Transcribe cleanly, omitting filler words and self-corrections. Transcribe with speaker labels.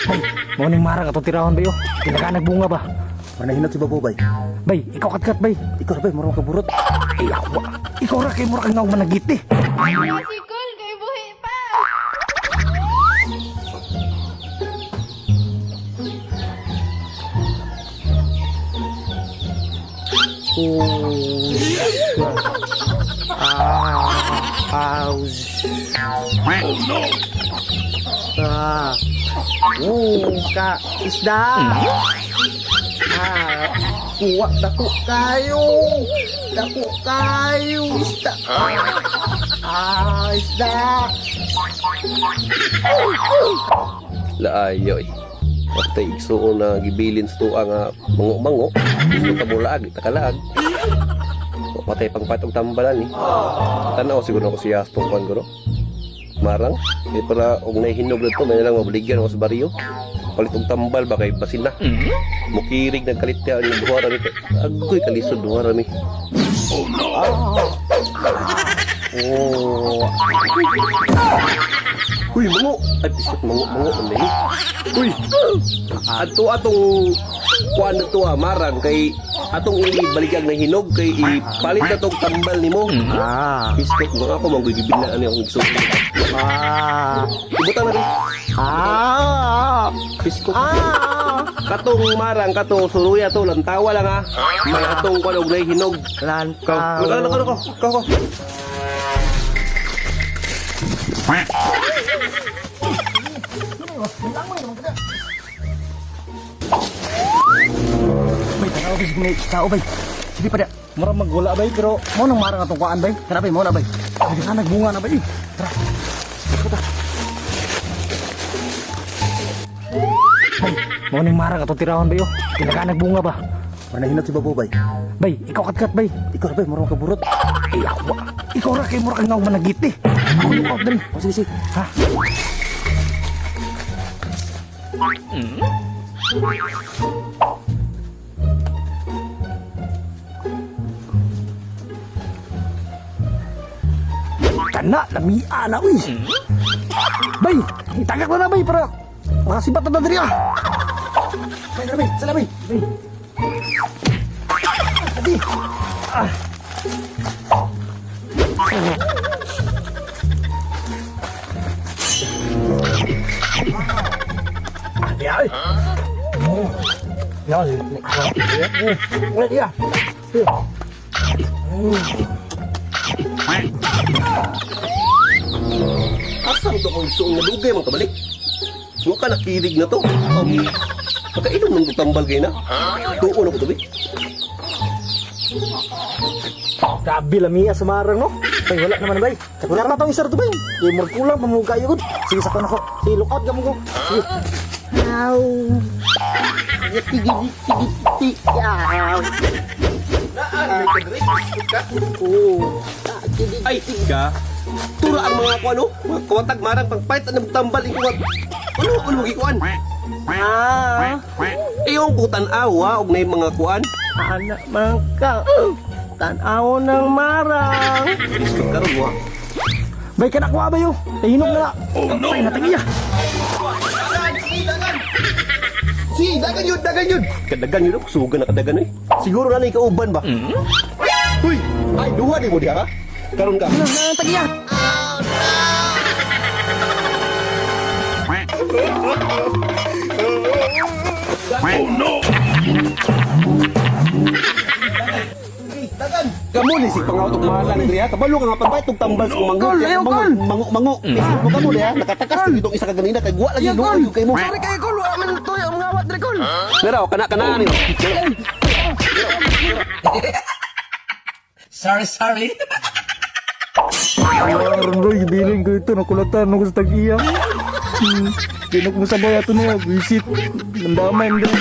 Speaker 1: Bay, mau ning marang atong tirahon bay oh. Kinakanag bunga ba?
Speaker 2: Manahinat si Babaw, bay.
Speaker 1: Bay, ikaw katkat bay.
Speaker 2: Ikaw, bay, marunong kaburot.
Speaker 1: Ay, awa. Ikaw ra kay mura kang ngaw managiti.
Speaker 3: Si Kul, kay buhi pa.
Speaker 2: Ka, isda. Kuha, dako kayo. Dako kayo, isda. Isda.
Speaker 4: Laayoy. Basta igsuon na gibilin sa tuwa nga mango-mango. Gusto ka mo laag, itakalag. Patay pang patong tambalan eh. Tanaw siguro ako siya sa tungkuan ko no. Marang. Eh para kung nahihinog na ito, may nalang mabaligyan ako sa baryo. Palitong tambal ba kay basin na. Mukirig ng kalitya ang duwara ni. Agoy kalisod duwara ni. Oh no! Uy, mango! Ay, pisot mango, ang lahi. Uy! Atong kuan na to marang kay atong ibaligyag na hinog kay ipalit na tong tambal nimo. Pisot mo ako manggigibin na ano yung igsuot. Ibutan na rin. Pisot. Katong marang katong suruya to lantawa lang ha. May atong kuan og hinog. Lantawa. Ko.
Speaker 1: Bay, tanaw bay, sige tao bay. Sige pa dia. Mura magwala bay, pero mau nang marang atong kuan bay. Kana bay, mau na bay. Kinakanag bunga na bay. Tara. Ikuta. Bay, mau ning marang atong tirahon bay oh. Kinakanag bunga ba?
Speaker 2: Manahinat si Babaw, bay.
Speaker 1: Bay, ikaw katkat bay.
Speaker 2: Ikaw, bay, marunong kaburot.
Speaker 1: Ay, awa. Ikaw ra kay mura kang ngaw managiti. Ako yung out dali.
Speaker 2: O, sige.
Speaker 1: Ha? Kana, lamia na, uy. Bay, itagak na bay, para makasibat na diri ah. Bay, bay, sala bay. Bay. Adi. Adi ay. Ya, ulit ya.
Speaker 4: Asam to kung isuong nadugay mga kabalik. Huwag ka nakirig na to. Pagkainom ng tambal kayo na. Tuon ako to be.
Speaker 1: Grabe lamia sa marang no. Bay, wala naman bay. Wala na tong isar to bay. Di mo kulang pamuga yun. Sige sa kono ko. Sige look out gamo ko. Sige. Ow. Tigi. Ow.
Speaker 4: Ay, ka. Tura ang mga kuano. Mga kuwatag marang pangpait ang tambal. Ikuwag. Ano magikuan? Iyong putan awa og na yung mga kuan.
Speaker 1: Anak mangka. Tanaw ng marang.
Speaker 4: Iskot karon mo.
Speaker 1: Bay ka nakuha ba yun? Tahinog na na. Oh no. Bay natangiya.
Speaker 4: Si, dagan yun. Kadagan yun ako. Suga na kadagan eh. Siguro na ikauban ba? Uy, ay duha di mo diha ka? Karon ka.
Speaker 1: Natangiya.
Speaker 4: Oh no! Kamu ni si pangaw malang diha. Kabalo ka nga pagbayad tong tambal sa mango. Mango. Isip mo kamo diha. Nakatakas itong isa ka ganina kay guwa lagi duha kay mo.
Speaker 1: Sorry kayo kol. Wala man ito yung ngawat na kol.
Speaker 4: Pero kana ni.
Speaker 5: Sorry.
Speaker 1: Aron roy, biling ko ito. Nakulatan ako sa tag-iya. Kinok mo sa bayato niya. Visit. Nandamay mo din.